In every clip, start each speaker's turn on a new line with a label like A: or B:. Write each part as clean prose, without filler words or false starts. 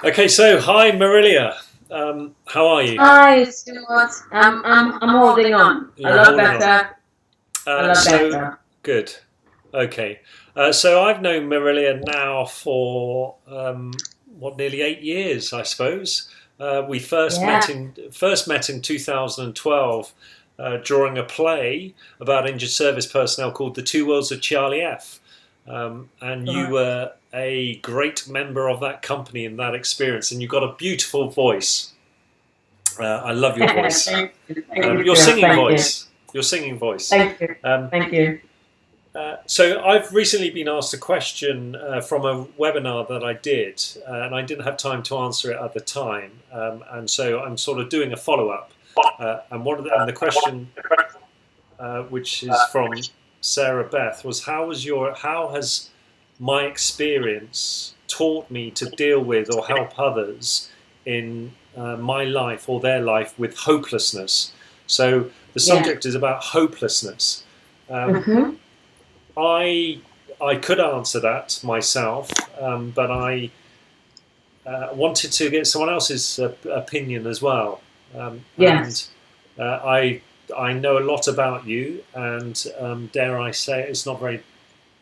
A: Okay, so hi Maurillia. How are you?
B: Hi, Stuart. I'm holding on. A
A: You're
B: lot
A: holding on.
B: better. A lot
A: So
B: better.
A: good. Okay. So I've known Maurillia now for nearly 8 years, I suppose. We
B: Yeah.
A: first met in 2012 during a play about injured service personnel called "The Two Worlds of Charlie F." And you
B: Correct.
A: were a great member of that company in that experience, and you've got a beautiful voice. I love your voice.
B: Thank you. Thank you,
A: Your
B: Stuart.
A: singing
B: Thank you.
A: voice. Your singing voice.
B: Thank you.
A: Um,
B: Thank you.
A: so I've recently been asked a question from a webinar that I did, and I didn't have time to answer it at the time, and so I'm sort of doing a follow up. And the question, which is from Sarah Beth, was how has my experience taught me to deal with or help others in my life or their life with hopelessness? So the
B: Yeah.
A: subject is about hopelessness. Um,
B: Mm-hmm.
A: I I could answer that myself, but I wanted to get someone else's opinion as well. And
B: Yes.
A: I know a lot about you, and dare I say it's not very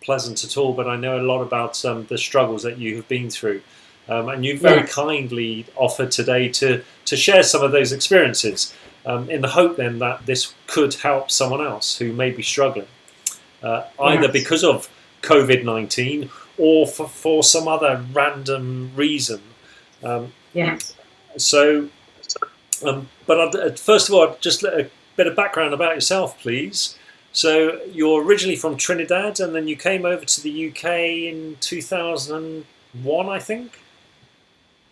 A: pleasant at all. But I know a lot about the struggles that you have been through, and you very
B: Yes.
A: kindly offered today to share some of those experiences, in the hope then that this could help someone else who may be struggling either
B: Yes.
A: because of COVID-19 or for some other random reason. Um,
B: Yes.
A: so, first of all, just a bit of background about yourself, please. So, you're originally from Trinidad, and then you came over to the UK in 2001, I think.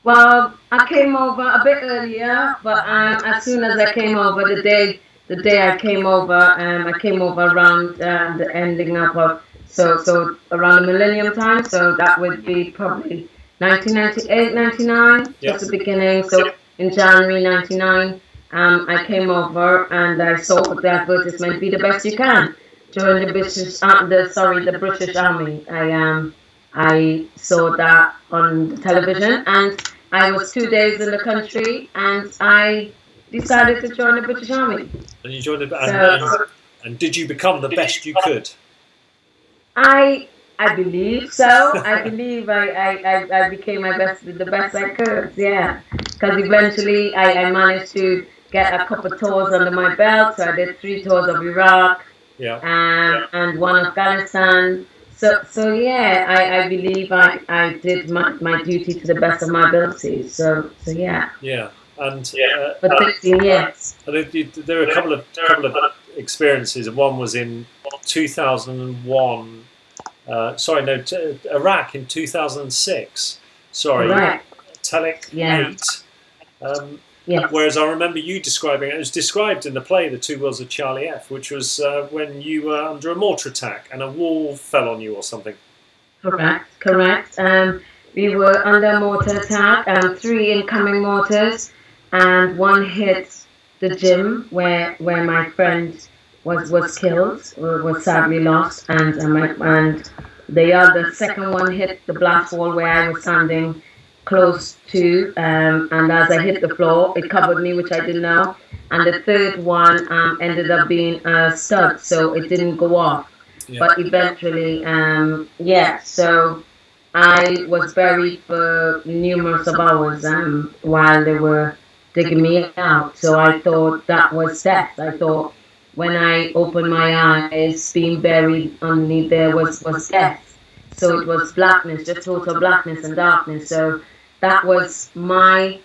B: Well, I came over a bit earlier, but as soon as I came over, the day I came over around the ending up of so around the millennium time. So that would be probably 1998, 99,
A: Yeah.
B: just the beginning. So in January 99, I came over and I saw the advertisement, "Be the best you can." Join the British Army. I saw that on the television, and I was 2 days in the country, and I decided to join the British Army.
A: And you joined the,
B: So
A: and did you become the best you could?
B: I I believe so. I believe I became the best I could. Yeah, because eventually I managed to get a couple tours under my belt. So I did 3 tours of Iraq,
A: Yeah.
B: and one Afghanistan. So yeah, I believe I did my duty to the best of my abilities. So yeah,
A: Yeah. And
B: for 13 years.
A: there are a couple of experiences. One was in 2001. Sorry, no, Iraq in 2006. Sorry,
B: Correct.
A: Telic
B: Yeah.
A: 8. Um,
B: Yes.
A: whereas I remember you describing it. It was described in the play "The Two Worlds of Charlie F," which was when you were under a mortar attack and a wall fell on you or something.
B: Correct. Correct. We were under mortar attack. 3 incoming mortars, and one hit the gym where my friend was killed, or was sadly lost, and the second one hit the blast wall where I was standing close to, and as I hit the floor, it covered me, which I didn't know. And the third one ended up being a stud, so it didn't go off.
A: Yeah.
B: But eventually, yeah. So I was buried for numerous of hours while they were digging me out. So I thought that was death. I thought when I opened my eyes, being buried underneath there was death. So it was blackness, just total blackness and darkness. So that was my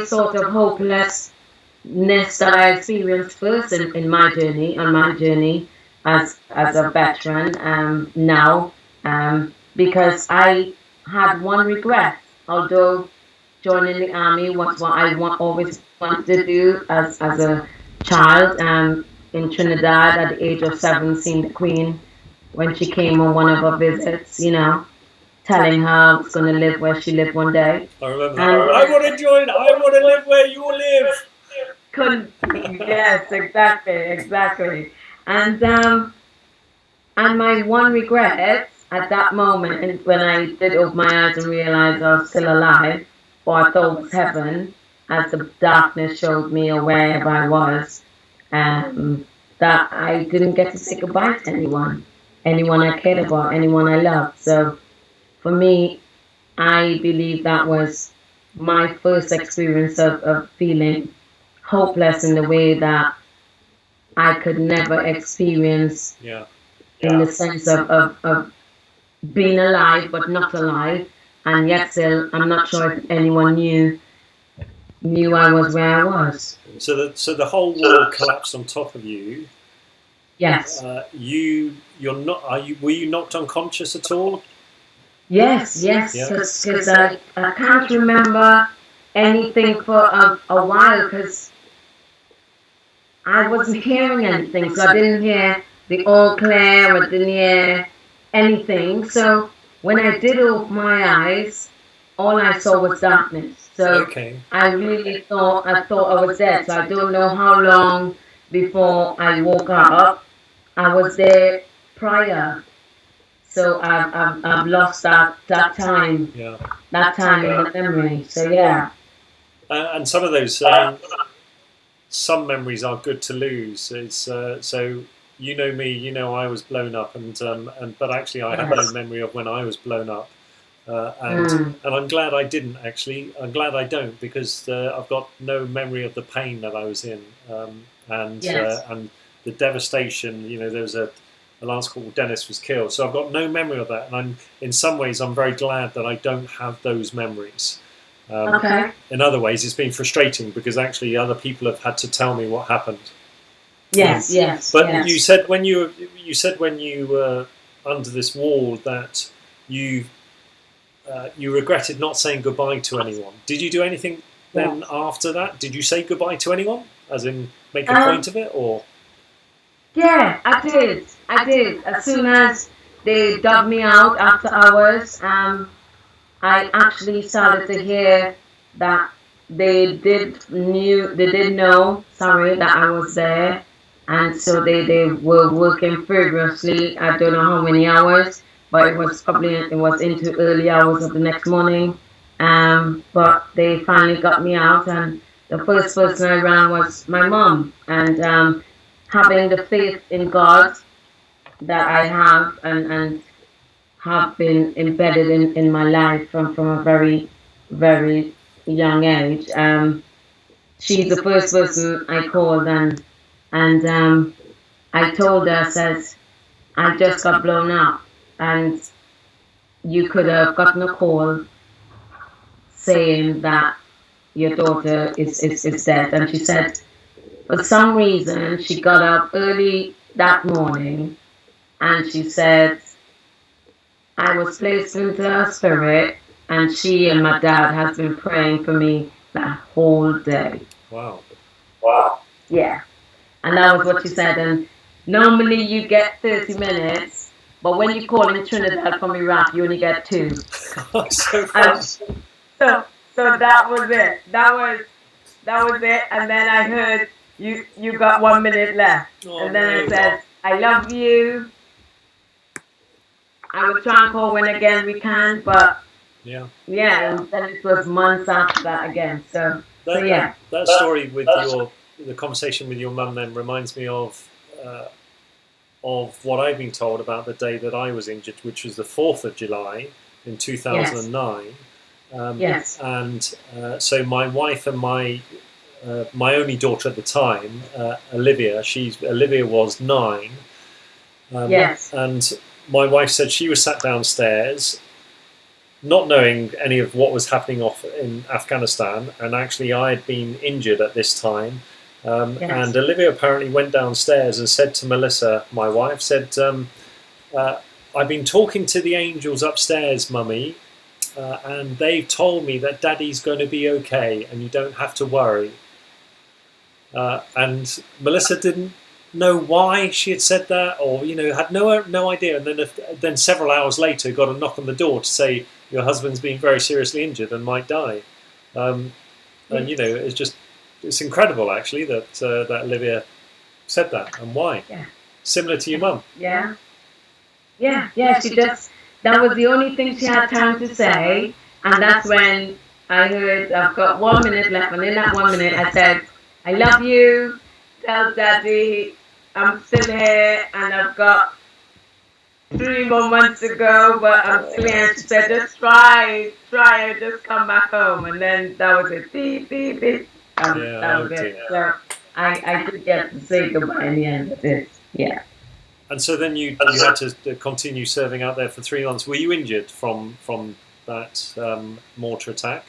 B: sort of hopelessness that I experienced first in my journey, on my journey as a veteran now, because I had one regret. Although joining the army was what always wanted to do as a child, in Trinidad at the age of 7, seeing the Queen when she came on one of her visits, telling her I was going to live where she lived one day.
A: I remember that.
B: And
A: I want to join. I want to live where you live.
B: couldn't, yes, exactly, exactly. And my one regret at that moment, when I did open my eyes and realized I was still alive, or I thought it was heaven, as the darkness showed me or wherever I was, that I didn't get to say goodbye to anyone I cared about, anyone I loved. So for me, I believe that was my first experience of feeling hopeless in the way that I could never experience in the sense of being alive but not alive, and yet still I'm not sure if anyone knew I was where I was.
A: So the whole world collapsed on top of you.
B: Yes.
A: You're not. Were you knocked unconscious at all?
B: Yes, because I can't remember anything for a while because I wasn't hearing anything, so I didn't hear the all clear, I didn't hear anything. So when I did open my eyes, all I saw was darkness. So I really thought I was dead. So I don't know how long before I woke up. I was there prior. So I've lost that time. That time in the memory. So yeah.
A: And some of those, some memories are good to lose. It's so you know me, you know I was blown up, and but actually I have no memory of when I was blown up, and I'm glad I didn't actually. I'm glad I don't, because I've got no memory of the pain that I was in, and the devastation. You know, there was a Lance Corporal Dennis was killed, so I've got no memory of that, and in some ways I'm very glad that I don't have those memories. In other ways, it's been frustrating because actually other people have had to tell me what happened.
B: Yes.
A: But you said when you were under this wall that you regretted not saying goodbye to anyone. Did you do anything then after that? Did you say goodbye to anyone, as in make a point of it, or?
B: Yeah, I did. As soon as they dug me out after hours, I actually started to hear that they did know, that I was there, and so they were working feverishly. I don't know how many hours, but it was into early hours of the next morning. But they finally got me out, and the first person I ran was my mom, and having the faith in God that I have and have been embedded in my life from a very, very young age. She's the first person I called, and I told her, says, I just got blown up, and you could have gotten a call saying that your daughter is dead. And she said, for some reason, she got up early that morning, and she said, I was placed into her spirit, and she and my dad has been praying for me that whole day.
A: Wow.
B: Yeah. And that was what she said. And normally you get 30 minutes, but when you call in Trinidad from Iraq, you only get 2.
A: So
B: that was it. That was it. And then I heard you got 1 minute left. And then I said, I love you. I will try and call when again we can, but and then it was months after that again. So yeah.
A: That story with the conversation with your mum then reminds me of what I've been told about the day that I was injured, which was the 4th of July in 2009. And so my wife and my only daughter at the time, Olivia was 9. And my wife said she was sat downstairs, not knowing any of what was happening off in Afghanistan, and actually I had been injured at this time. And Olivia apparently went downstairs and said to Melissa, my wife, said, I've been talking to the angels upstairs, Mummy, and they've told me that Daddy's going to be okay and you don't have to worry. And Melissa didn't know why she had said that, or had no idea. And then several hours later, got a knock on the door to say your husband's been very seriously injured and might die. And it's incredible actually that Olivia said that, and why. Similar to your mum.
B: She that was the only thing she had time to say. And that's when I heard, I've got 1 minute left. And in that 1 minute, I said, I love you. Tell Daddy I'm still here. And I've got 3 more months to go, but I'm still here. And she said, just try and just come back home. And then that was it. Beep, beep, beep.
A: Yeah,
B: That
A: oh
B: was it.
A: dear.
B: So I did get to say goodbye in the end of it. Yeah.
A: And so then you had to continue serving out there for 3 months. Were you injured from that mortar attack?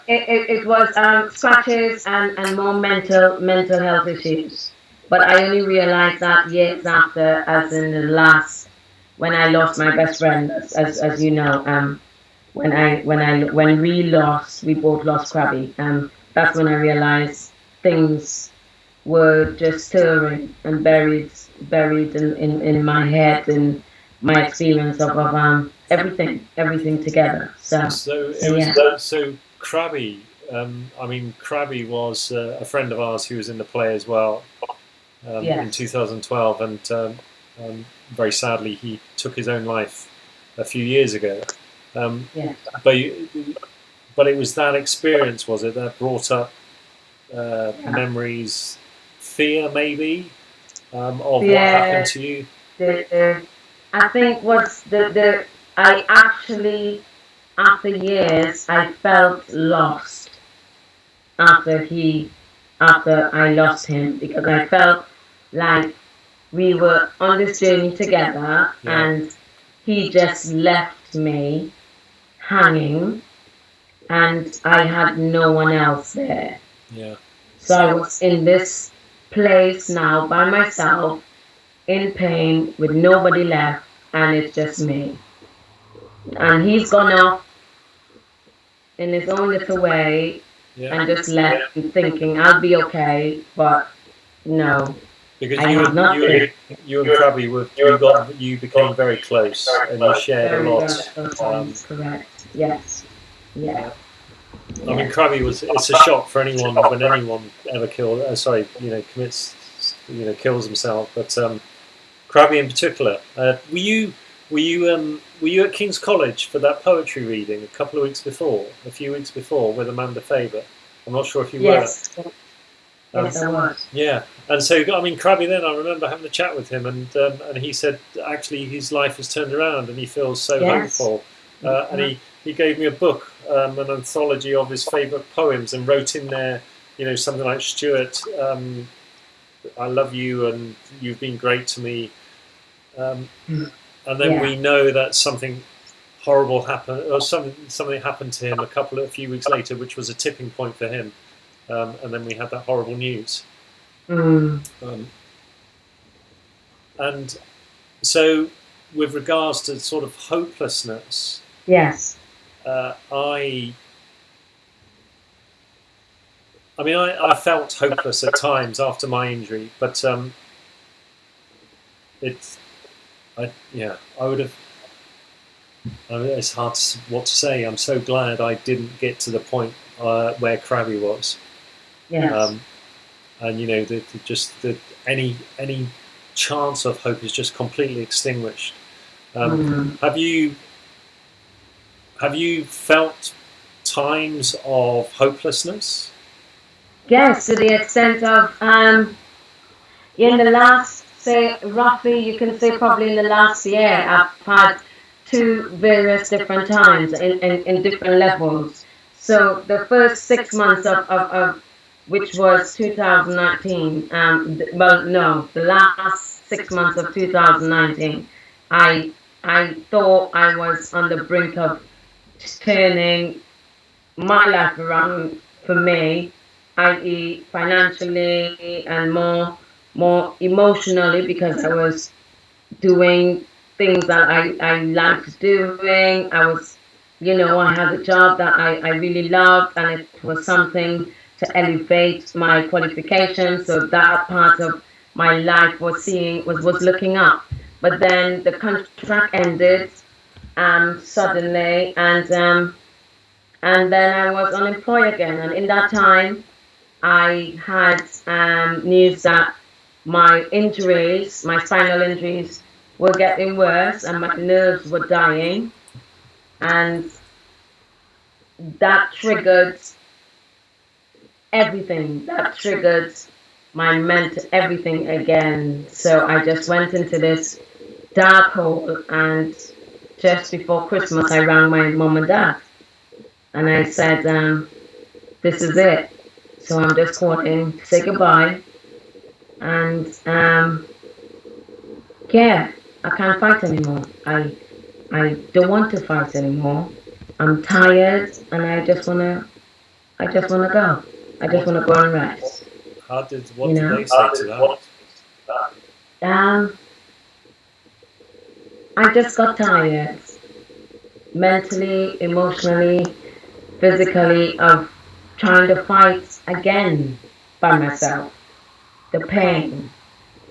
B: It was scratches and more mental health issues. But I only realized that years after, as in the last, when I lost my best friend, as you know, when we both lost Krabby. That's when I realized things were just stirring and buried in my head and my experience of everything together.
A: So it
B: Yeah.
A: was so Krabby. I mean, Krabby was a friend of ours who was in the play as well in
B: Yes.
A: 2012, and very sadly he took his own life a few years ago.
B: Yeah.
A: But it was that experience, was it, that brought up
B: Yeah.
A: memories, fear maybe of what
B: Yeah.
A: happened to you?
B: I think what's I actually, after years, I felt lost after I lost him, because I felt like we were on this journey together,
A: Yeah.
B: and he just left me hanging, and I had no one else there.
A: Yeah.
B: So I was in this place now by myself, in pain, with nobody left, and it's just me. And he's gone off in his own little way,
A: Yeah.
B: and just left me thinking I'll be okay, but no.
A: Because
B: I have nothing.
A: you and Krabby you became very close, and you shared a lot.
B: Correct. Yes. Yeah.
A: I mean, Krabby it's a shock for anyone when anyone ever commits, kills himself. But Krabby in particular, were you at King's College for that poetry reading a few weeks before with Amanda Faber? I'm not sure if you were.
B: Yes, I was.
A: Yeah, and so I mean, Krabby. Then I remember having a chat with him, and he said actually his life has turned around, and he feels so hopeful. And he gave me a book, an anthology of his favourite poems, and wrote in there, something like Stuart, I love you, and you've been great to me. And then we know that something horrible happened, or something happened to him a few weeks later, which was a tipping point for him. And then we had that horrible news. And so, with regards to sort of hopelessness,
B: yes,
A: I felt hopeless at times after my injury, but it's hard what to say. I'm so glad I didn't get to the point where Krabby was.
B: yes.
A: And any chance of hope is just completely extinguished. Have you felt times of hopelessness?
B: Yes, to the extent of in the last, say, roughly, you can say probably in the last year, I've had two various different times in different levels. So the first 6 months of which was 2019, the last 6 months of 2019, I thought I was on the brink of turning my life around for me, i.e. financially and more emotionally, because I was doing things that I liked doing. I was, I had a job that I really loved, and it was something to elevate my qualifications. So that part of my life was looking up. But then the contract ended suddenly, and then I was unemployed again. And in that time, I had news that my spinal injuries, were getting worse and my nerves were dying, and that triggered everything. That triggered my mental everything again. So I just went into this dark hole, and just before Christmas I rang my mum and dad and I said, this is it. So I'm just calling to say goodbye, and yeah, I can't fight anymore. I don't want to fight anymore. I'm tired, and I just wanna go. I just wanna go and rest.
A: What did they say to that?
B: I just got tired, mentally, emotionally, physically, of trying to fight again by myself. The pain,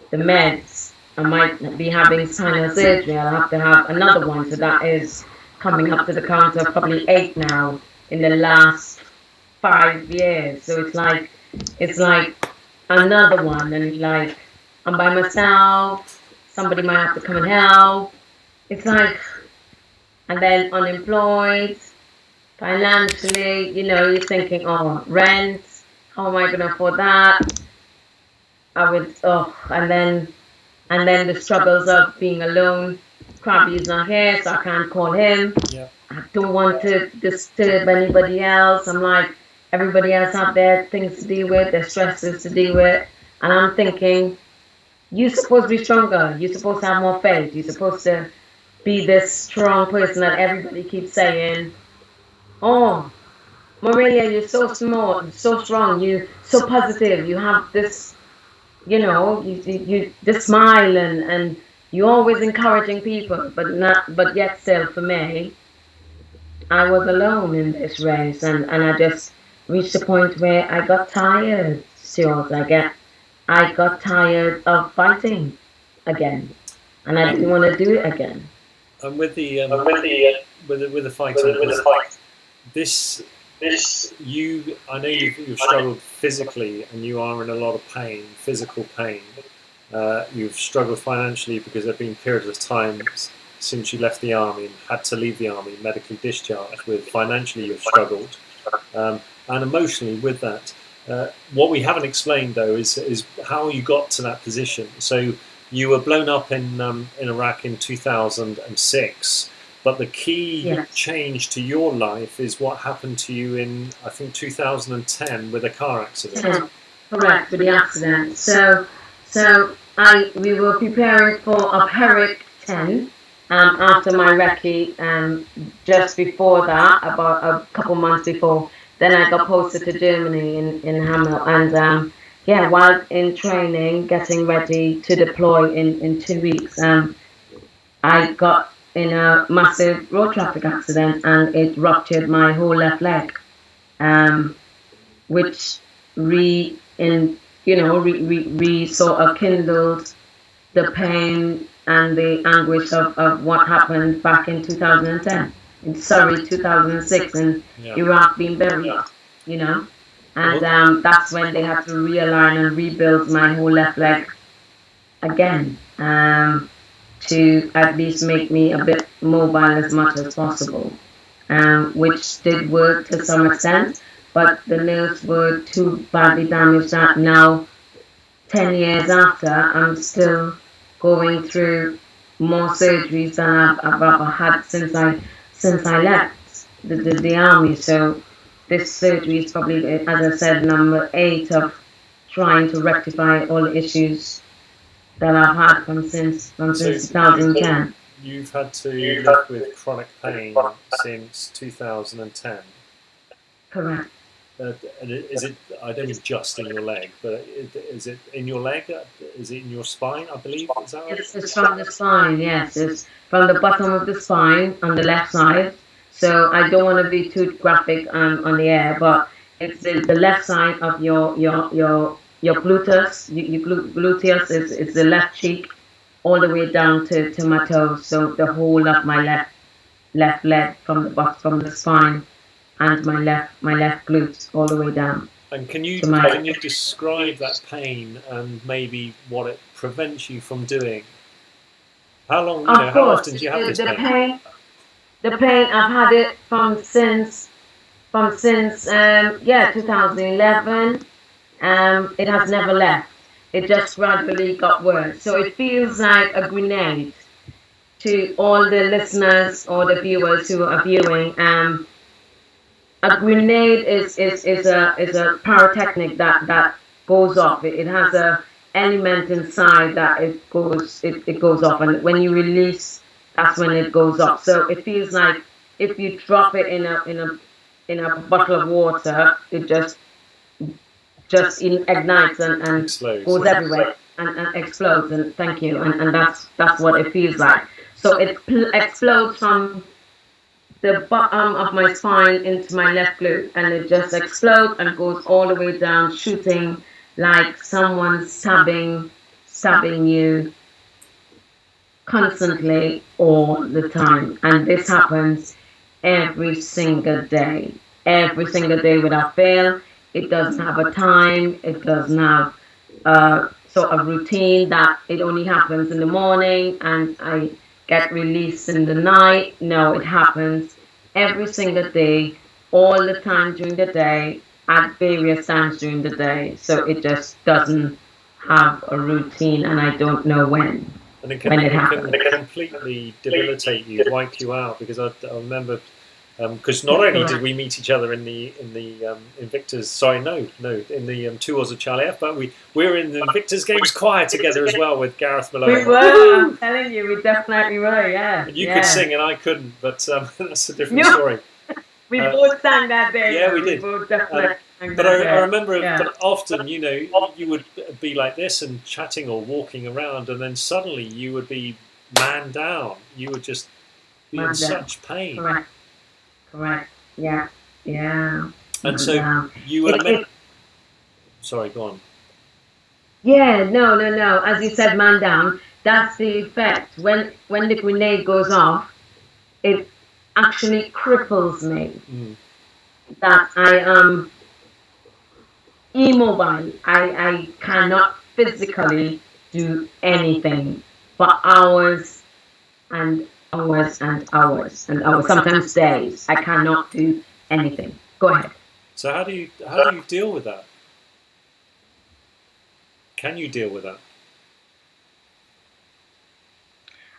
B: the meds. I might be having spinal surgery. I'll have to have another one. So that is coming up to the count of probably 8 now in the last 5 years. So it's like another one, and like I'm by myself. Somebody might have to come and help. It's like, and then unemployed, financially, you're thinking, oh, rent, how am I going to afford that? And then the struggles of being alone. Krabby is not here, so I can't call him.
A: Yeah.
B: I don't want to disturb anybody else. I'm like, everybody else out there, things to deal with, their stresses to deal with. And I'm thinking, you're supposed to be stronger. You're supposed to have more faith. You're supposed to be this strong person that everybody keeps saying, oh, Maurillia, you're so smart, so strong, you're so positive, you have this, you this smile, and you're always encouraging people, but yet still for me, I was alone in this race, and I just reached a point where I got tired, Stuart. I got tired of fighting again, and I didn't want to do it again.
A: And with the fighting, I know you've struggled physically, and you are in a lot of pain, physical pain. You've struggled financially because there have been periods of time since you left the army and had to leave the army, medically discharged. With financially, you've struggled, and emotionally with that. What we haven't explained though is how you got to that position. So you were blown up in Iraq in 2006. But the key change to your life is what happened to you in, I think, 2010 with a car accident.
B: Yeah, correct, with the accident. So we were preparing for a Peric 10 after my recce. Just before that, about a couple months before, then I got posted to Germany in Hamel. And while in training, getting ready to deploy in 2 weeks, I got in a massive road traffic accident, and it ruptured my whole left leg, which sort of kindled the pain and the anguish of what happened back in 2010, in Surrey 2006, and Iraq being buried, and that's when they had to realign and rebuild my whole left leg again. To at least make me a bit mobile as much as possible, which did work to some extent, but the nerves were too badly damaged that now, 10 years after, I'm still going through more surgeries than I've ever had since I left the army. So this surgery is probably, as I said, number 8 of trying to rectify all the issues that I've had since 2010.
A: You've had to live with chronic pain since 2010.
B: Correct.
A: Is it? I don't mean just in your leg, but is it in your leg? Is it in your spine? I believe. Is that right?
B: It's from the spine. Yes, it's from the bottom of the spine on the left side. So I don't want to be too graphic on the air, but it's the left side of your gluteus, gluteus is the left cheek, all the way down to my toes. So the whole of my left leg from the spine, and my left glute all the way down.
A: And can you describe that pain and maybe what it prevents you from doing? How long?
B: Of
A: How
B: course,
A: often do you have this pain?
B: the pain, I've had it from since 2011. It has never left. It just gradually got worse. So it feels like a grenade to all the listeners or the viewers who are viewing. A grenade is a pyrotechnic that goes off. It has a element inside that it goes off, and when you release, that's when it goes off. So it feels like if you drop it in a bottle of water, it just ignites and
A: Explodes.
B: goes everywhere and explodes. And thank you. And that's what it feels like. So it explodes from the bottom of my spine into my left glute, and it just explodes and goes all the way down, shooting like someone stabbing you constantly all the time. And this happens every single day. Every single day without fail. It doesn't have a time. It doesn't have a sort of routine that it only happens in the morning and I get released in the night. No, it happens every single day, all the time during the day, at various times during the day. So it just doesn't have a routine, and I don't know when.
A: And it
B: When it
A: can
B: happens.
A: completely debilitate you, wipe you out. Because I remember, because not only did we meet each other in the Invictus, sorry, no, in the Tours of Charlie F, but we were in the Invictus Games Choir together as well with Gareth Malone.
B: We were, I'm telling you, we definitely were, yeah.
A: And you could sing and I couldn't, but that's a different story.
B: We both sang that day.
A: Yeah, we did.
B: We both definitely sang
A: But
B: that day.
A: I remember,
B: Yeah.
A: but often, you would be like this and chatting or walking around, and then suddenly you would be man down. You would just be
B: Man
A: in
B: down.
A: such pain.
B: Correct. Yeah.
A: And
B: Man
A: so
B: down.
A: you were
B: It-
A: sorry, go on.
B: Yeah, no. As you said, man down. That's the effect. When the grenade goes off, it actually cripples me. That I am immobile. I cannot physically do anything for hours and hours and hours and hours, sometimes days. I cannot do anything. Go ahead.
A: So how do you deal with that? Can you deal with that?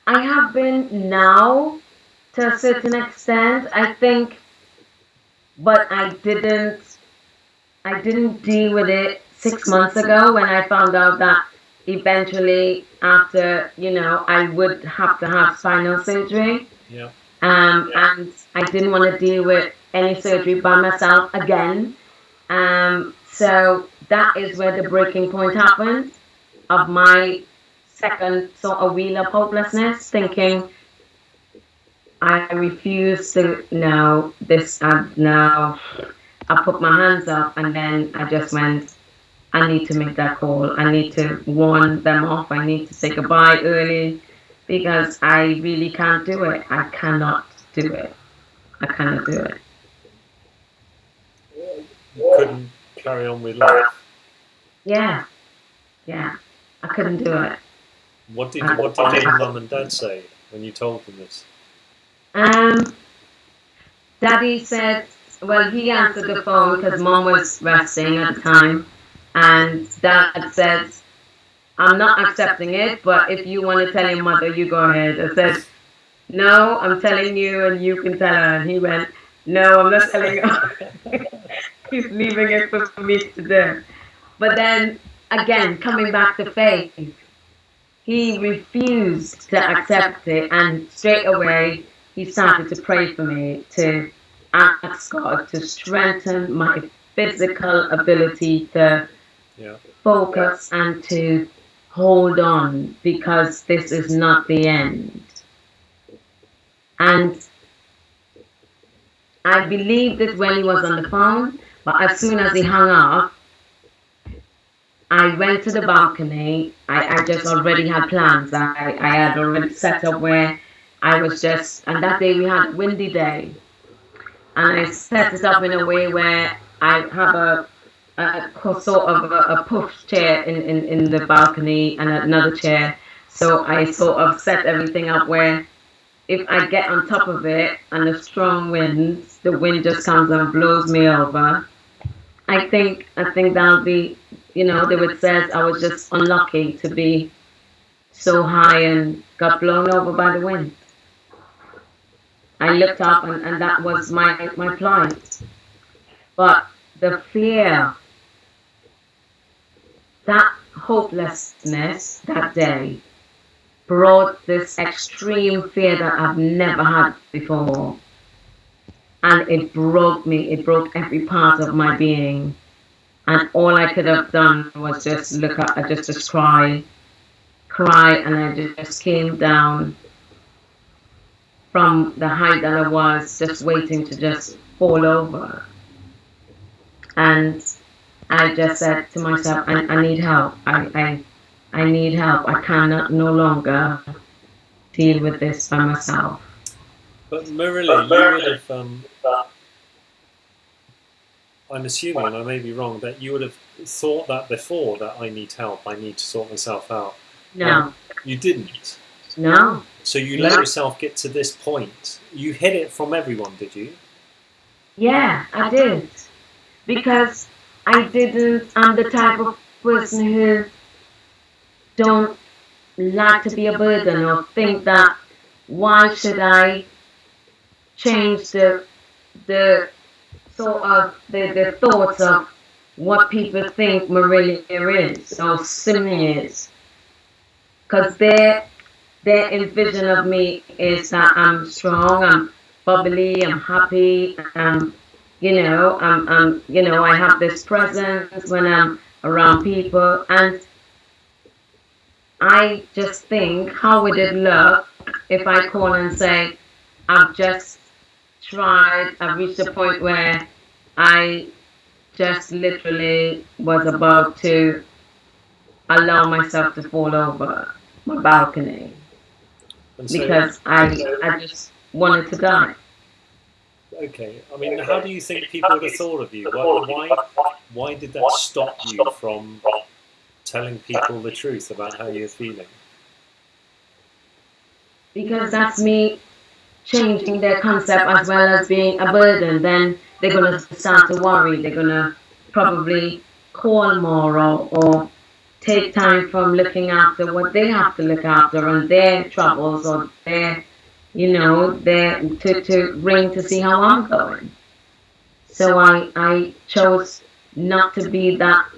B: I have been now to a certain extent, I think, but I didn't deal with it 6 months ago when I found out that eventually after, I would have to have spinal surgery.
A: Yeah.
B: And I didn't want to deal with any surgery by myself again. So that is where the breaking point happened of my second sort of wheel of hopelessness, thinking I refuse to know this, and now I put my hands up, and then I just went, I need to make that call. I need to warn them off. I need to say goodbye early because I really can't do it. I cannot do it. I cannot do it.
A: You couldn't carry on with life.
B: Yeah. I couldn't do it.
A: What did your mum and dad say when you told them this?
B: Daddy said, well, he answered the phone because Mom was resting at the time, and Dad said, I'm not accepting it, but if you want to tell your mother, you go ahead. I said, no, I'm telling you and you can tell her. And he went, no, I'm not telling her. He's leaving it for me to do. But then, again, coming back to faith, he refused to accept it, and straight away he started to pray for me, to ask God to strengthen my physical ability to focus and to hold on, because this is not the end. And I believed it when he was on the phone, but as soon as he hung up, I went to the balcony. I just already had plans. I had already set up where I was just, and that day we had a windy day. And I set it up in a way where I have a sort of a push chair in the balcony and another chair So I sort of set everything up where if I get on top of it and the strong winds, the wind just comes and blows me over. I think that'll be, they would say I was just unlucky to be so high and got blown over by the wind. I looked up and that was my plight. But the fear, that hopelessness that day brought this extreme fear that I've never had before. And it broke me. It broke every part of my being. And all I could have done was just look up, just cry, and I just came down from the height that I was, just waiting to just fall over. And I just said to myself, I need help. I need help. I cannot no longer deal with this by myself.
A: But Maurillia, you would have, I'm assuming, and I may be wrong, that you would have thought that before, that I need help, I need to sort myself out.
B: No.
A: You didn't?
B: No.
A: So you let yourself get to this point. You hid it from everyone, did you?
B: Yeah, I did. Because I'm the type of person who don't like to be a burden or think that why should I change the sort of the thoughts of what people think Maurillia is or Simi is. Because their envision of me is that I'm strong, I'm bubbly, I'm happy, I have this presence when I'm around people, and I just think, how would it look if I call and say, I've reached a point where I just literally was about to allow myself to fall over my balcony because I just wanted to die.
A: Okay, I mean, how do you think people would have thought of you? Why did that stop you from telling people the truth about how you're feeling?
B: Because that's me changing their concept as well as being a burden. Then they're going to start to worry. They're going to probably call more or take time from looking after what they have to look after and their troubles or their, to ring to see how I'm going. So I chose not to be that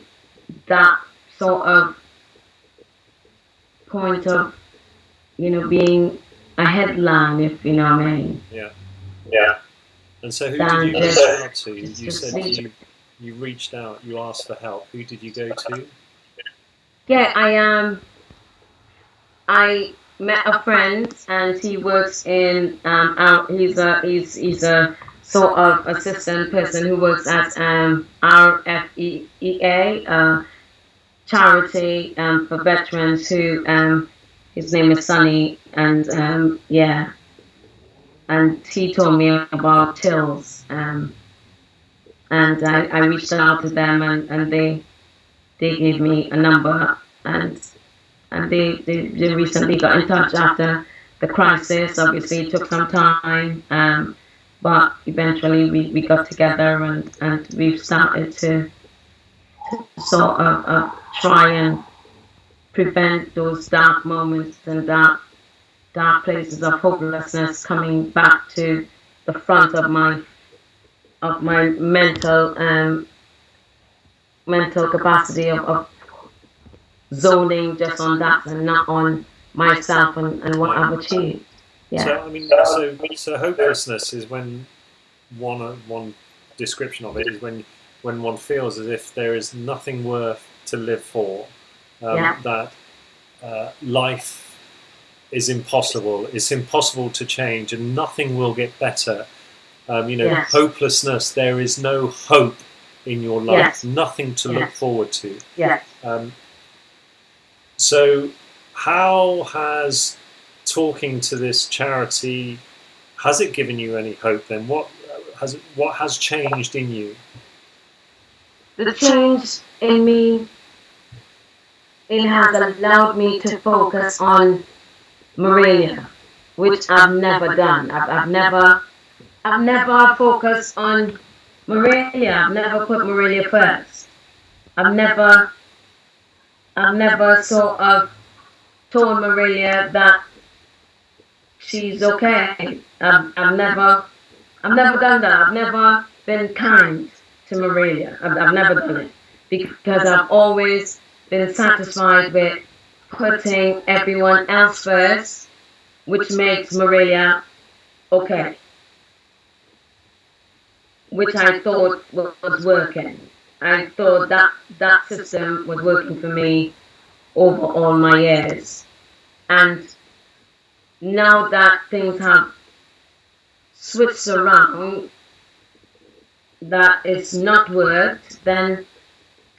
B: sort of point of, being a headline, if you know what I mean.
A: Yeah. And so who did you reach out to? You said you reached out, you asked for help. Who did you go to?
B: Yeah, I met a friend, and he works in he's a sort of assistant person who works at RFEA, charity for veterans who his name is Sunny, and and he told me about TILs, and I reached out to them, and they gave me a number, and they recently got in touch after the crisis. Obviously, it took some time, but eventually we got together, and we've started to sort of try and prevent those dark moments and dark places of hopelessness coming back to the front of my mental capacity of zoning just on that and not on myself and what I've achieved. Yeah.
A: So I mean, so hopelessness is when one description of it is when one feels as if there is nothing worth to live for, that life is impossible. It's impossible to change, and nothing will get better.
B: Yes.
A: Hopelessness. There is no hope in your life.
B: Yes.
A: Nothing to look forward to.
B: Yes.
A: So, how has talking to this charity, has it given you any hope? Then what has changed in you?
B: The change in me it has allowed me to focus on Maurillia, which I've never done. I've never focused on Maurillia. I've never put Maurillia first. I've never sort of told Maurillia that she's okay. I've never done that. I've never been kind to Maurillia. I've never done it because I've always been satisfied with putting everyone else first, which makes Maurillia okay, which I thought was working. I thought that system was working for me over all my years. And now that things have switched around, that it's not worked, then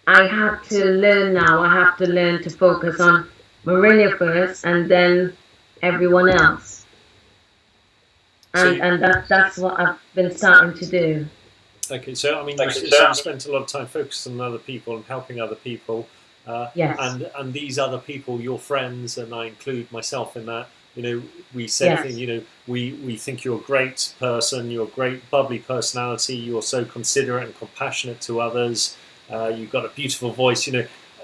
B: I have to learn now. I have to learn to focus on Maurillia first and then everyone else. And that's what I've been starting to do.
A: Okay, so I mean, you spent a lot of time focusing on other people and helping other people.
B: Yes.
A: And these other people, your friends, and I include myself in that. We say
B: Yes.
A: things. We think you're a great person. You're a great, bubbly personality. You're so considerate and compassionate to others. You've got a beautiful voice.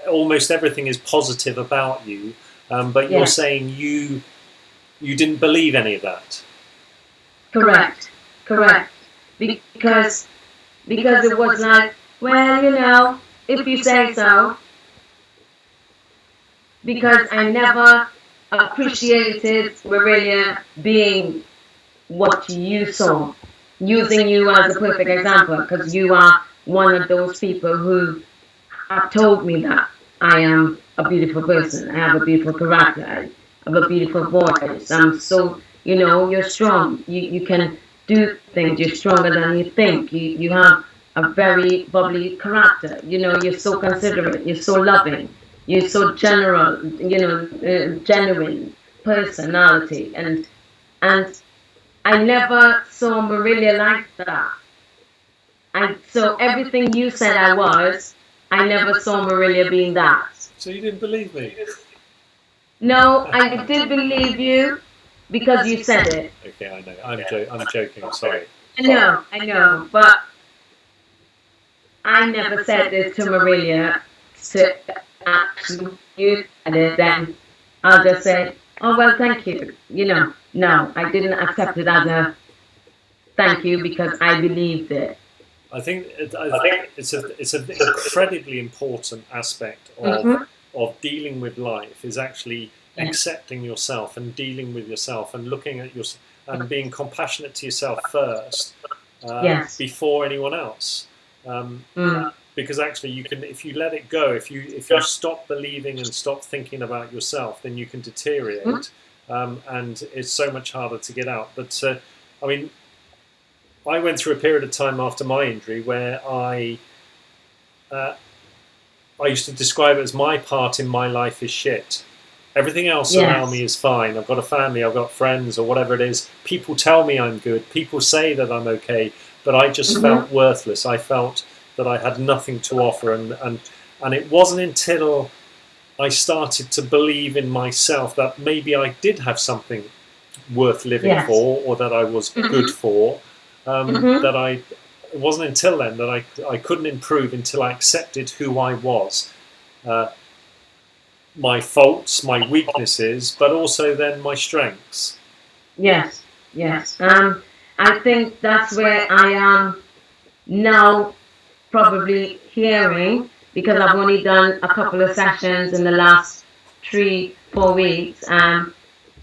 A: Almost everything is positive about you. But you're saying you didn't believe any of that.
B: Correct. Because it was like, well, if you say so. Because I never appreciated Maurillia being what you saw, using you as a perfect example, because you are one of those people who have told me that I am a beautiful person, I have a beautiful character, I have a beautiful voice, I'm so, you're strong, you can do things, you're stronger than you think, you have a very bubbly character, you're so considerate, you're so loving. You're so general, genuine personality, and I never saw Maurillia like that. So everything you said I never saw Maurillia being that.
A: So you didn't believe me?
B: No, I did believe you because you said it.
A: Okay, I know. I'm joking. I'm sorry.
B: I know, but I never said this to Maurillia. To actually you said it, then I'll just say, oh well, thank you. No, I didn't accept it as a thank you because I believed it.
A: I think it's an incredibly important aspect of dealing with life is actually accepting yourself and dealing with yourself and looking at yourself and being compassionate to yourself first before anyone else. Because actually, you can, if you let it go, if you stop believing and stop thinking about yourself, then you can deteriorate, and it's so much harder to get out. But I mean, I went through a period of time after my injury where I used to describe it as my part in my life is shit. Everything else around me is fine. I've got a family, I've got friends, or whatever it is. People tell me I'm good. People say that I'm okay, but I just felt worthless. I felt that I had nothing to offer, and it wasn't until I started to believe in myself that maybe I did have something worth living for, or that I was good for, that it wasn't until then that I couldn't improve until I accepted who I was, my faults, my weaknesses, but also then my strengths.
B: Yes. I think that's where I am now. Probably hearing, because I've only done a couple of sessions in the last 3-4 weeks, and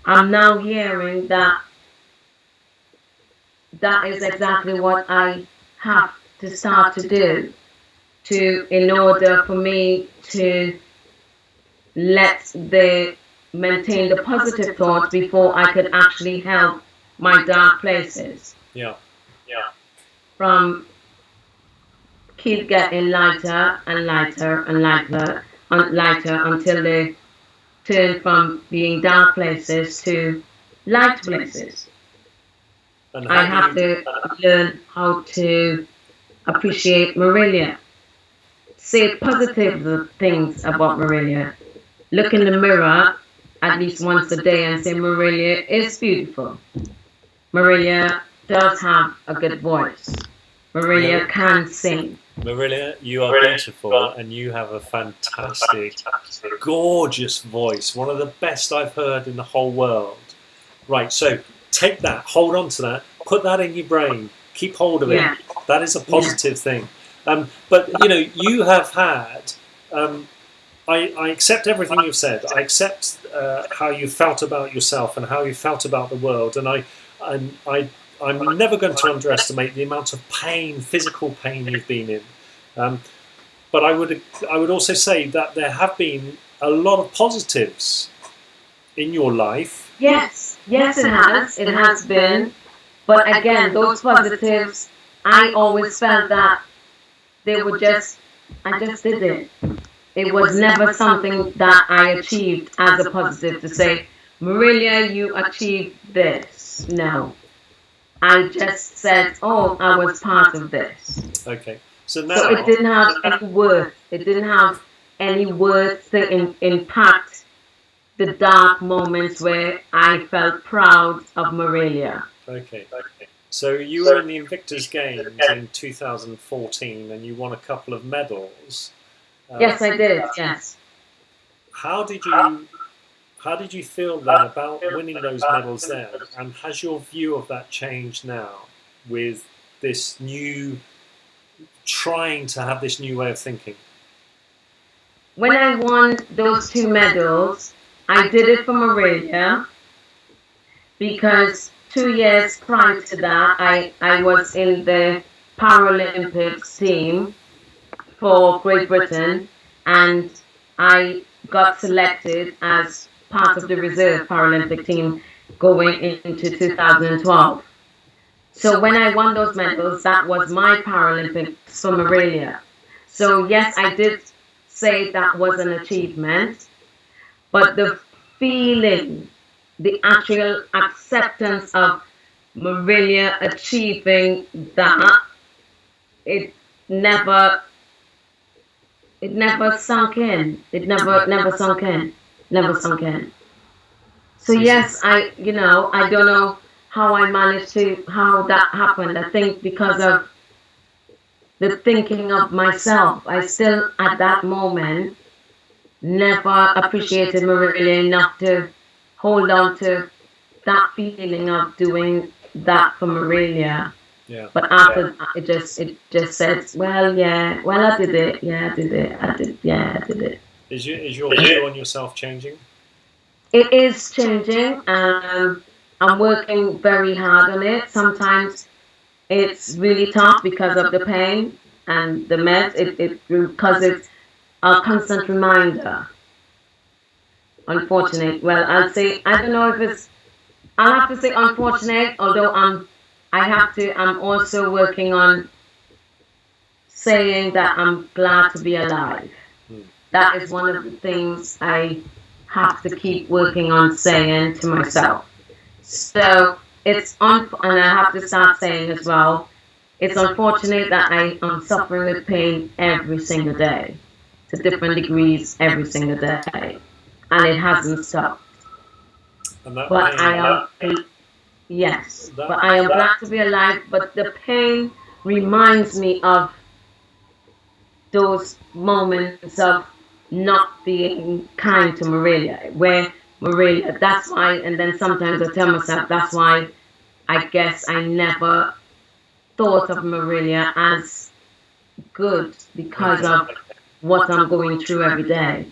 B: I'm now hearing that is exactly what I have to start to do in order for me to maintain the positive thoughts before I could actually help my dark places.
A: Yeah.
B: From keep getting lighter and lighter and lighter until they turn from being dark places to light places.
A: And
B: I have to learn how to appreciate Maurillia, say positive things about Maurillia, look in the mirror at least once a day and say, Maurillia is beautiful. Maurillia does have a good voice. Maurillia can sing.
A: Maurillia, you are beautiful and you have a fantastic, gorgeous voice. One of the best I've heard in the whole world. Right, so take that, hold on to that, put that in your brain, keep hold of it.
B: Yeah.
A: That is a positive thing. But, you know, you have had... I accept everything you've said. I accept how you felt about yourself and how you felt about the world. And I'm never going to underestimate the amount of pain, physical pain you've been in. But I would also say that there have been a lot of positives in your life.
B: Yes, yes, it has. It has been. But again, those positives, I always felt that they were I just did it. It was never something that I achieved as a positive to say, Maurillia, you achieved this. No. I just said, oh, I was part of this.
A: Okay. So now...
B: So it didn't have any worth. It didn't have any worth to impact the dark moments where I felt proud of Maurillia.
A: Okay. So you were in the Invictus Games in 2014 and you won a couple of medals.
B: Yes, I did. Yes.
A: How did you feel then about winning those medals then? And has your view of that changed now with this new, trying to have this new way of thinking?
B: When I won those 2 medals, I did it for Maurillia because 2 years prior to that, I was in the Paralympics team for Great Britain, and I got selected as part of the reserve Paralympic team going into 2012. So when I won those medals, that was my Paralympics for Maurillia. So yes, I did say that was an achievement, but the feeling, the actual acceptance of Maurillia achieving that, it never sunk in. It never sunk in. So yes, I don't know how I managed how that happened. I think because of the thinking of myself. I still, at that moment, never appreciated Maurillia enough to hold on to that feeling of doing that for Maurillia.
A: Yeah.
B: But after it just said, I did it. Yeah, I did it. I did it.
A: Is your view on yourself changing?
B: It is changing. I'm working very hard on it. Sometimes it's really tough because of the pain and the meds. Because it's a constant reminder. Unfortunate. Well, I'll say, I don't know if it's, I'll have to say unfortunate, although I'm also working on saying that I'm glad to be alive. That is one of the things I have to keep working on saying to myself. So it's and I have to start saying as well, it's unfortunate that I am suffering with pain every single day, to different degrees every single day, and it hasn't stopped. But I am, yes, but I am glad to be alive. But the pain reminds me of those moments of not being kind to Maurillia, where Maurillia, that's why, and then sometimes I tell myself, that's why I guess I never thought of Maurillia as good, because of what I'm going through every day.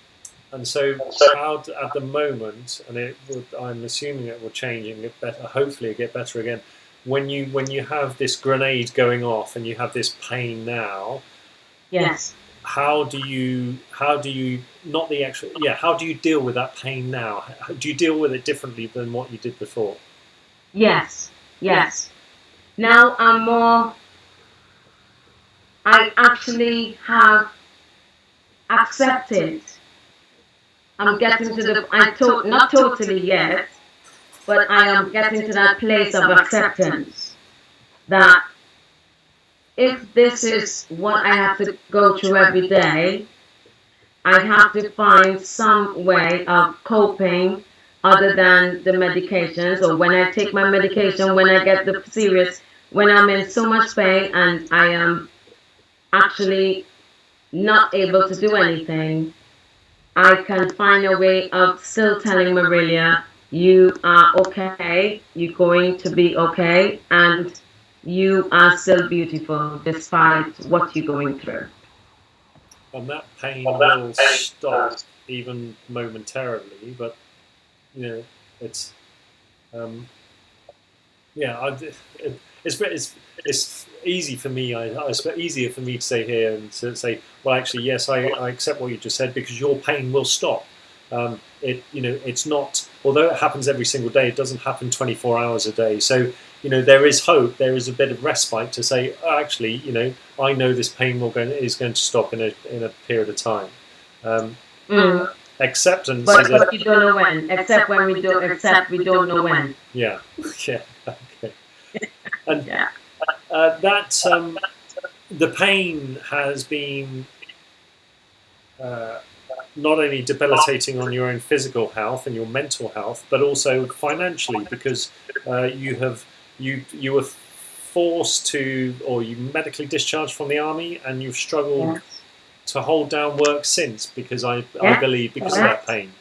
A: And so how, at the moment, and I'm assuming it will change and get better, hopefully it get better again, when you have this grenade going off and you have this pain now,
B: yes,
A: how do you not the actual how do you deal with that pain now? Do you deal with it differently than what you did before?
B: Yes. Now I'm more, I actually have accepted. I'm getting to the, not totally yet, but I am getting to that place of acceptance that if this is what I have to go through every day, I have to find some way of coping other than the medications, or when I take my medication, when I get the serious, when I'm in so much pain and I am actually not able to do anything, I can find a way of still telling Maurillia, you are okay, you're going to be okay, and you are still beautiful despite what you're going through.
A: And that pain will stop even momentarily, but it's yeah, it's easy for me. It's easier for me to say here and to say, well, actually, yes, I accept what you just said because your pain will stop. It's not. Although it happens every single day, it doesn't happen 24 hours a day. So there is hope. There is a bit of respite to say, oh, actually, I know this pain is going to stop in a period of time. Acceptance,
B: but you don't know when. Except we don't know when.
A: Yeah, yeah, okay. And
B: Yeah.
A: The pain has been not only debilitating on your own physical health and your mental health, but also financially, because you were forced to, or you medically discharged from the army, and you've struggled to hold down work since, because I believe because of that pain.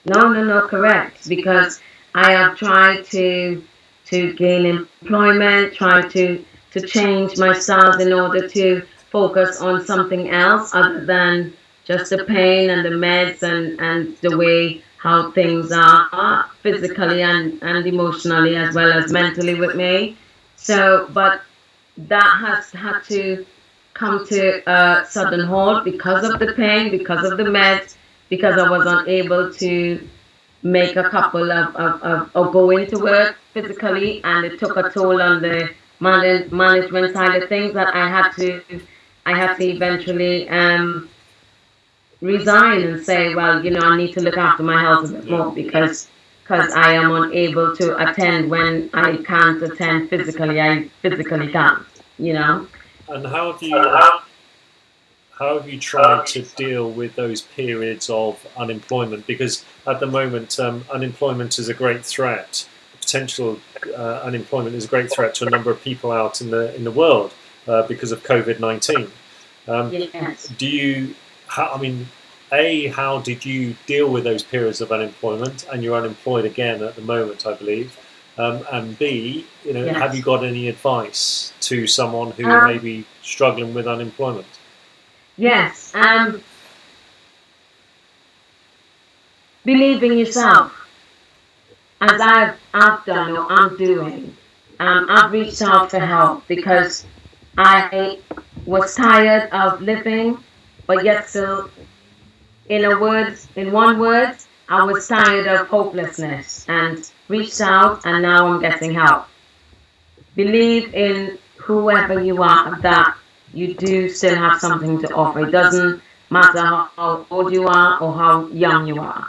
B: No, correct. Because I have tried to gain employment, try to change my styles in order to focus on something else other than just the pain and the meds and the way how things are physically and emotionally as well as mentally with me. So, but that has had to come to a sudden halt because of the pain, because of the meds, because I was unable to make a couple of go into work physically, and it took a toll on the management side of things that I had to eventually resign and say, well, I need to look after my health a bit more because I am unable to attend when I can't attend physically. I physically can't,
A: And how have you tried to deal with those periods of unemployment? Because at the moment, unemployment is a great threat. Potential unemployment is a great threat to a number of people out in the world because of COVID-19.
B: Yes.
A: How did you deal with those periods of unemployment? And you're unemployed again at the moment, I believe. And B,
B: Yes.
A: have you got any advice to someone who may be struggling with unemployment?
B: Yes. Believe in yourself, as I've done or I'm doing. I've reached out for help because I was tired of living, but yet still, in one word, I was tired of hopelessness and reached out, and now I'm getting help. Believe in whoever you are, that you do still have something to offer. It doesn't matter how old you are or how young you are.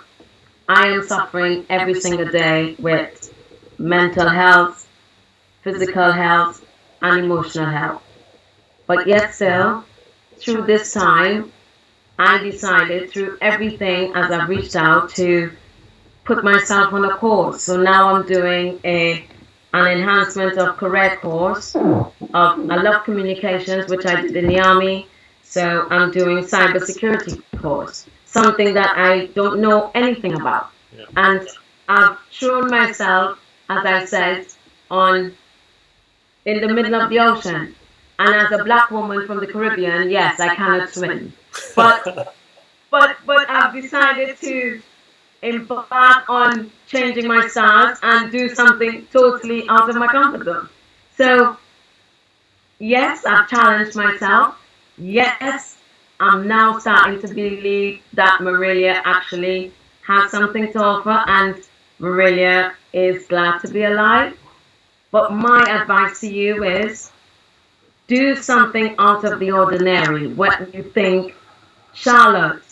B: I am suffering every single day with mental health, physical health, and emotional health. But yet still, through this time, I decided through everything as I've reached out to put myself on a course. So now I'm doing an enhancement of career course I love communications, which I did in the army. So I'm doing cybersecurity course, something that I don't know anything about.
A: Yeah.
B: And I've thrown myself, as I said, in the middle of the ocean. And as a black woman from the Caribbean, yes, I cannot swim. But I've decided to embark on changing my stance and do something totally out of my comfort zone. So yes, I've challenged myself. Yes, I'm now starting to believe that Maurillia actually has something to offer, and Maurillia is glad to be alive. But my advice to you is do something out of the ordinary. When you think, Charlotte,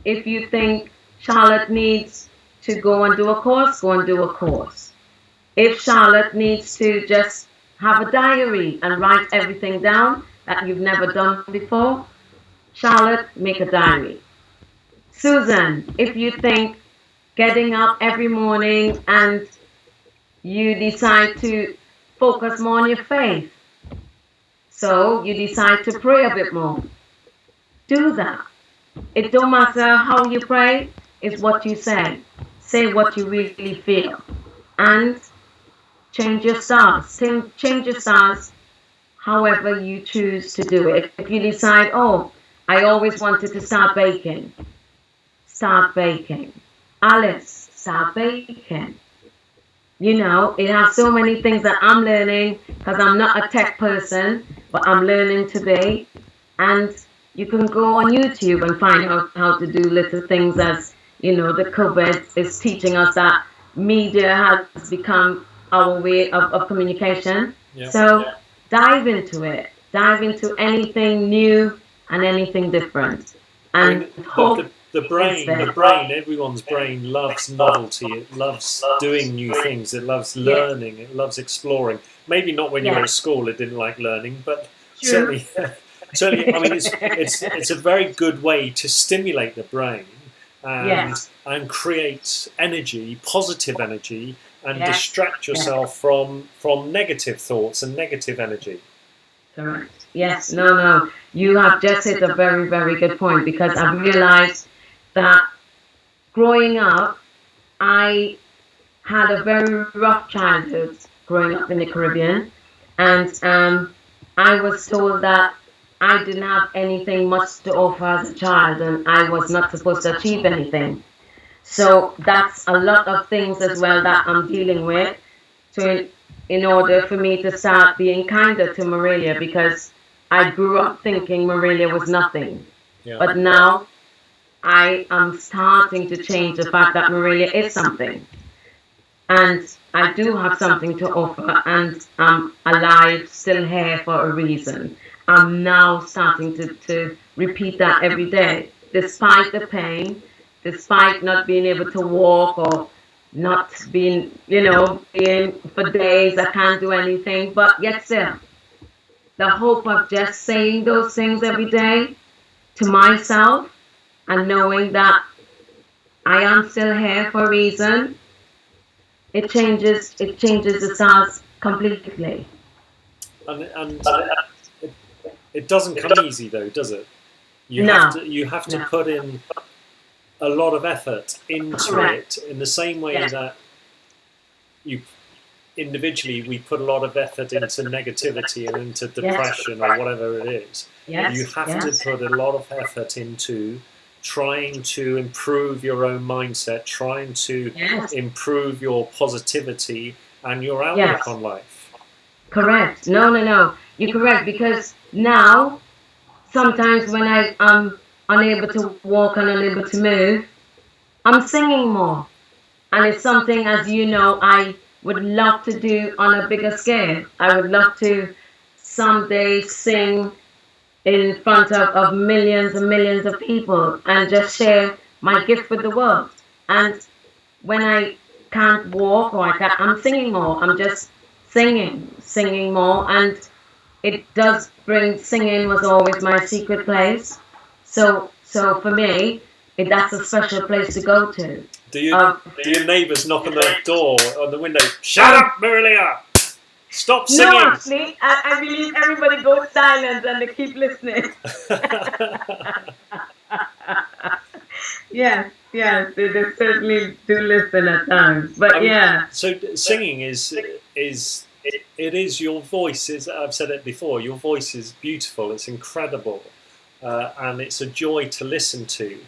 B: if you think Charlotte needs to go and do a course, go and do a course. If Charlotte needs to just have a diary and write everything down that you've never done before, Charlotte, make a diary. Susan, if you think getting up every morning and you decide to focus more on your faith, so you decide to pray a bit more, do that. It don't matter how you pray, it's what you say. Say what you really feel. And change your stance. Change your stance however you choose to do it. If you decide, oh, I always wanted to start baking, start baking. Alice, start baking. You know, it has so many things that I'm learning because I'm not a tech person, but I'm learning to be. And you can go on YouTube and find out how to do little things as, you know, the COVID is teaching us that media has become our way of communication.
A: Yeah.
B: So dive into it. Dive into anything new and anything different. And hope
A: the brain, everyone's brain loves novelty. It loves doing new things. It loves learning. It loves exploring. Maybe not when you were at school. It didn't like learning, but certainly. Certainly, I mean, it's a very good way to stimulate the brain and create energy, positive energy, and distract yourself from negative thoughts and negative energy.
B: Correct. Yes. No. You have just hit a very, very good point, because I've realized that growing up, I had a very rough childhood growing up in the Caribbean, and I was told that I didn't have anything much to offer as a child, and I was not supposed to achieve anything. So that's a lot of things as well that I'm dealing with in order for me to start being kinder to Maurillia, because I grew up thinking Maurillia was nothing.
A: Yeah.
B: But now I am starting to change the fact that Maurillia is something. And I do have something to offer, and I'm alive, still here for a reason. I'm now starting to repeat that every day, despite the pain, despite not being able to walk or not being, being for days I can't do anything, but yet still, the hope of just saying those things every day to myself and knowing that I am still here for a reason, it changes the stars completely.
A: And it doesn't come easy though, does it? You have to put in a lot of effort into it, in the same way that you individually we put a lot of effort into negativity and into depression or whatever it is. You have to put a lot of effort into trying to improve your own mindset, trying to improve your positivity and your outlook on life.
B: Correct. No. You're correct, because now sometimes when I am unable to walk and unable to move, I'm singing more. And it's something, as you know, I would love to do on a bigger scale. I would love to someday sing in front of millions and millions of people and just share my gift with the world. And when I can't walk or I'm singing more. I'm just singing more. And it does bring, singing was always my secret place. So for me, that's a special place to go to.
A: Do your neighbours knock on the door, on the window? Shut up, Maurillia! Stop singing!
B: No, actually, I believe everybody goes silent and they keep listening. Yes, they certainly do listen at times. But
A: So singing is your voice. I've said it before. Your voice is beautiful. It's incredible, and it's a joy to listen to.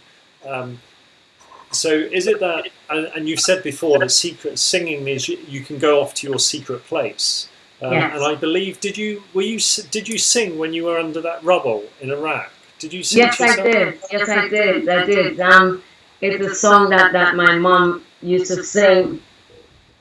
A: So is it that? And you've said before that secret singing is you can go off to your secret place. And I believe did you sing when you were under that rubble in Iraq? Did you sing?
B: Yes, I did. Yes, I did. It's a song that my mom used to sing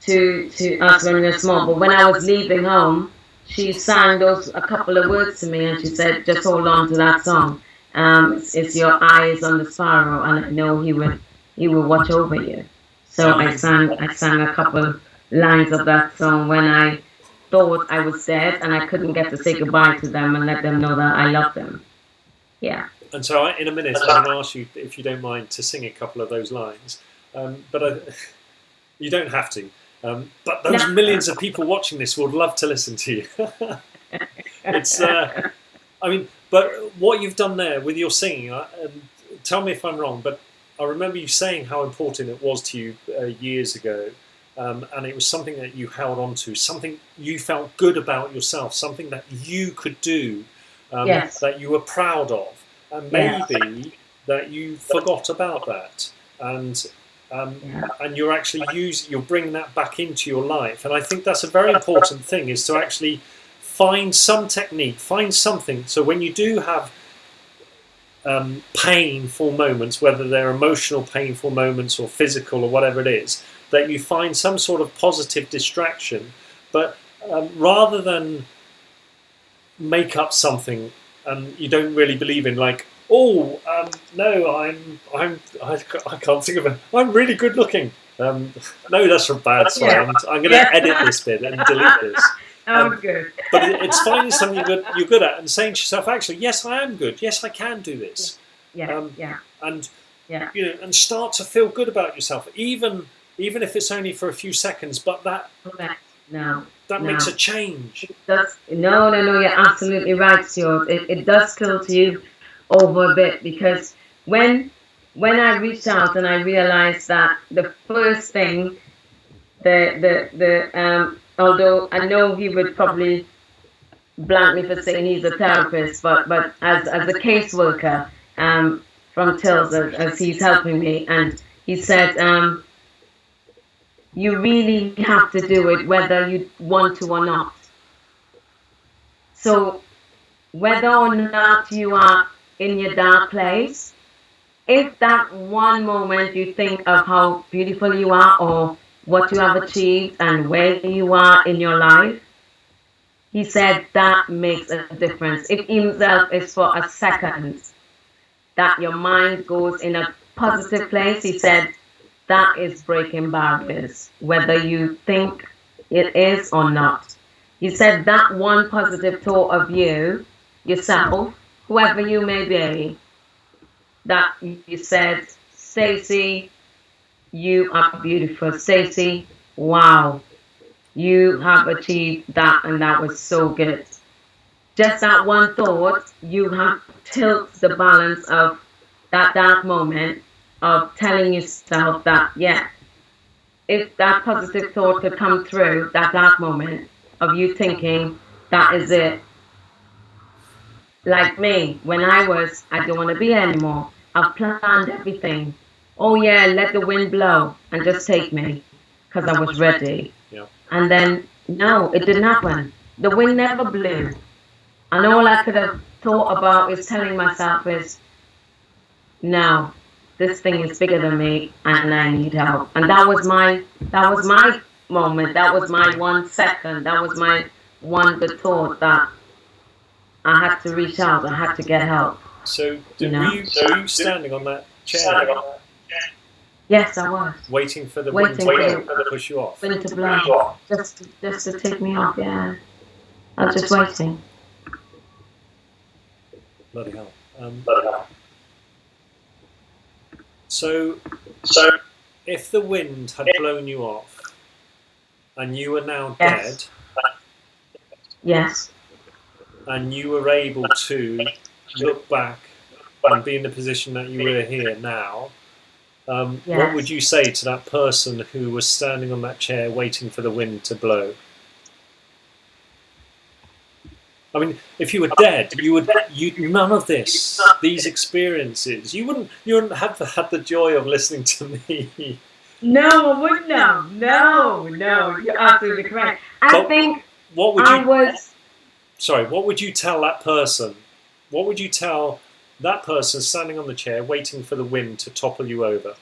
B: to us when we were small. But when I was leaving home, she sang a couple of words to me, and she said, "Just hold on to that song. It's your eyes on the sparrow, and I know he will watch over you." So I sang a couple lines of that song when I thought I was dead and I couldn't get to say goodbye to them and let them know that I loved them. Yeah.
A: And so in a minute, I'm going to ask you, if you don't mind, to sing a couple of those lines. You don't have to. But those millions of people watching this would love to listen to you. It's, but what you've done there with your singing, tell me if I'm wrong, but I remember you saying how important it was to you years ago. And it was something that you held on to, something you felt good about yourself, something that you could do, that you were proud of. And maybe that you forgot about that. And you're actually you're bringing that back into your life. And I think that's a very important thing, is to actually find some technique, find something. So when you do have painful moments, whether they're emotional painful moments or physical or whatever it is, that you find some sort of positive distraction, but rather than make up something you don't really believe in, like, no, I can't think of it. I'm really good looking. No, that's a bad song. I'm going to edit this bit and delete this.
B: Good.
A: But it's finding something you're good at and saying to yourself, actually, yes, I am good. Yes, I can do this. And start to feel good about yourself, even if it's only for a few seconds. But that makes a change.
B: It does. No, you're absolutely right, Stuart. It does tilt you over a bit, because when I reached out and I realized that the first thing, although I know he would probably blank me for saying he's a therapist, but as a caseworker from Tills, as he's helping me, and he said, you really have to do it whether you want to or not. So whether or not you are in your dark place, if that one moment you think of how beautiful you are or what you have achieved and where you are in your life, he said that makes a difference. If himself is for a second that your mind goes in a positive place, he said, that is breaking barriers, whether you think it is or not. He said that one positive thought of you, yourself, whoever you may be, that you said, Stacey, you are beautiful. Stacey, wow, you have achieved that, and that was so good. Just that one thought, you have tilt the balance of that dark moment of telling yourself that, if that positive thought could come through, that dark moment of you thinking, that is it. Like me, when I don't want to be anymore. I've planned everything. Oh yeah, let the wind blow and just take me, because I was ready.
A: Yeah.
B: And then, no, it didn't happen. The wind never blew. And all I could have thought about is telling myself is, no, this thing is bigger than me and I need help. And that was my moment. That was my 1 second. That was my the thought that I had to reach out. I had to get help.
A: So were you standing on that chair?
B: Yes, I was.
A: Waiting for the wind to push you off?
B: Wind to blow. Just to take me off, yeah. I was just waiting.
A: Bloody hell. So if the wind had blown you off and you were now dead,
B: yes,
A: and you were able to look back and be in the position that you were here now, what would you say to that person who was standing on that chair waiting for the wind to blow? I mean, if you were dead, you none of these experiences, you wouldn't have had the joy of listening to me.
B: No, I wouldn't have. No, you're absolutely correct.
A: What would you tell that person? What would you tell that person standing on the chair waiting for the wind to topple you over?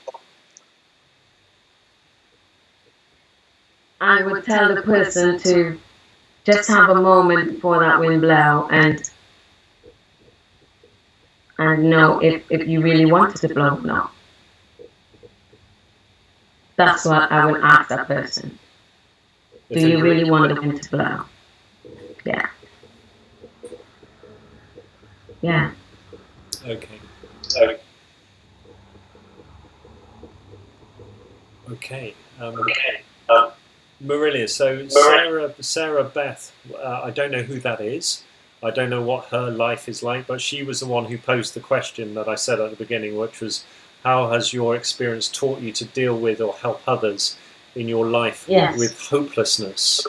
B: I would tell the person to just have a moment before that wind blow and know if you really wanted to blow or not. That's what I would ask that person. Do you really want the wind to blow? Yeah. Yeah.
A: Okay. Okay. Maurillia, so Sarah Beth, I don't know who that is. I don't know what her life is like, but she was the one who posed the question that I said at the beginning, which was, how has your experience taught you to deal with or help others in your life with hopelessness?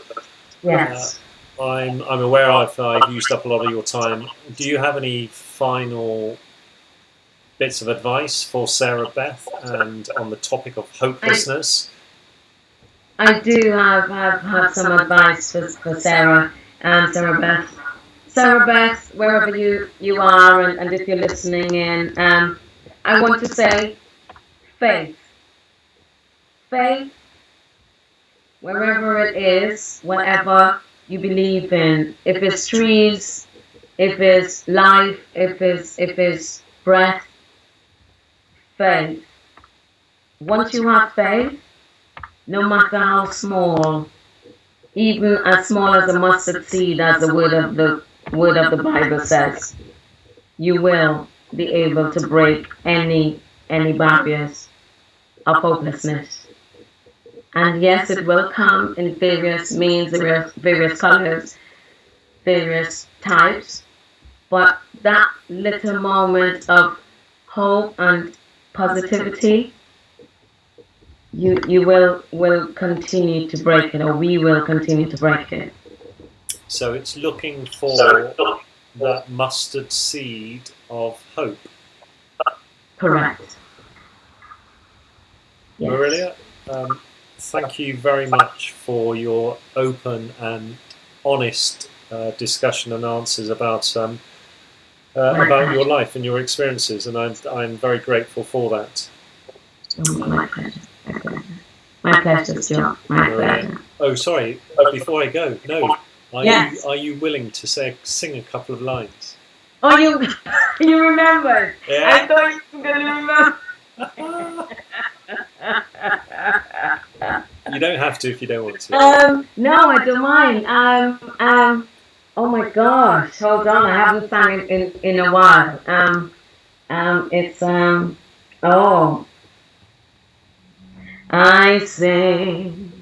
B: Yes.
A: I'm aware I've used up a lot of your time. Do you have any final bits of advice for Sarah Beth and on the topic of hopelessness?
B: I do have some advice for Sarah and Sarah Beth. Sarah Beth, wherever you are, and if you're listening in, I want to say faith. Faith, wherever it is, whatever you believe in. If it's trees, if it's life, if it's breath, faith. Once you have faith, no matter how small, even as small as a mustard seed, as the word of the Bible says, you will be able to break any barriers of hopelessness. And yes, it will come in various means, various colors, various types, but that little moment of hope and positivity, you will continue to break it, or we will continue to break it.
A: So it's looking for that mustard seed of hope.
B: Correct.
A: Yes. Maurillia, thank you very much for your open and honest discussion and answers about your life and your experiences, and I'm very grateful for that.
B: My pleasure. My pleasure, Stuart. My pleasure.
A: Oh, sorry. Before I go, no. Are you willing to sing a couple of lines?
B: Oh, you remembered?
A: Yeah.
B: I thought you were going to remember.
A: You don't have to if you don't want to.
B: No, I don't mind. Oh my gosh, hold on, I haven't sung it in a while. It's I sing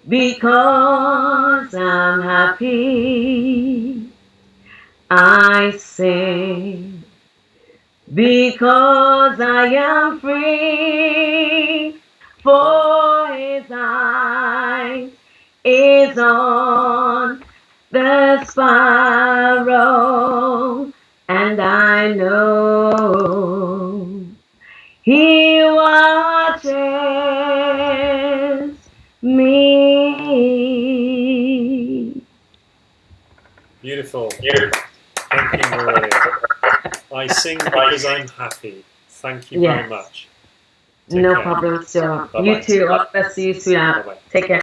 B: because I'm happy. I sing because I am free. For His eye is on the sparrow, and I know He watches me.
A: Beautiful. Thank you, Maurillia. I sing because I'm happy. Thank you very much.
B: No problem, sir. You too. All the best to you, sweetheart. Take care.